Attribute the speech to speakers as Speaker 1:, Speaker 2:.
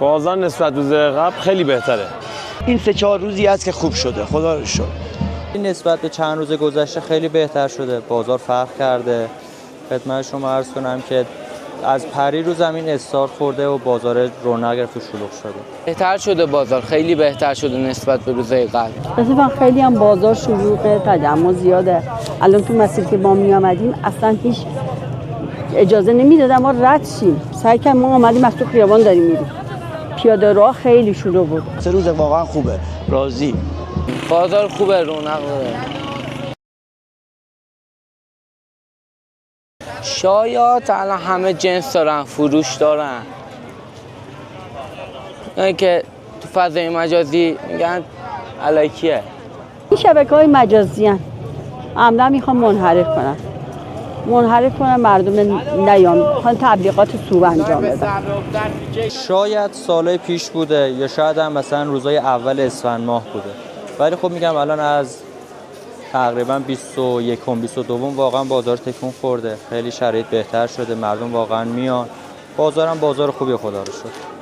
Speaker 1: بازار نسبت به روز قبل خیلی بهتره.
Speaker 2: این 3-4 روزی است که خوب شده، خدا رو شکر.
Speaker 3: این نسبت به چند روز گذشته خیلی بهتر شده، بازار فرق کرده. خدمت شما عرض کنم که از پریروز زمین استارت خورده و بازار رونق گرفت و شلوغ شده.
Speaker 4: بهتر شده بازار، خیلی بهتر شده نسبت به روزهای قبل.
Speaker 5: اتفاقا خیلی هم بازار شلوغه، تجمع زیاده. الان تو مسیر که ما می آمدیم اصلا هیچ اجازه نمیدادن ما رد شیم. سعی کردیم ما اومدیم از تو خیابان داریم میریم. پیاده راه خیلی شلوغ بود.
Speaker 2: 3 روز واقعا خوبه، راضی.
Speaker 4: بازار خوبه، رونق داره. شایعات الان همه جنس دارن، فروش دارن. این که تو فضای مجازی میگن الکیه.
Speaker 5: این شبکه‌های مجازی هن. عملا میخوان منحرف کنن مردم نیام، میخوان تبلیغات سو انجام بدن.
Speaker 3: شاید سالهای پیش بوده یا شاید هم مثلا روزهای اول اسفند ماه بوده، ولی خب میگم الان از تقریبا 21-22 واقعا بازار تکون خورده، خیلی شرایط بهتر شده، مردم واقعا میان، بازارم بازار خوبی خدا رو شکر.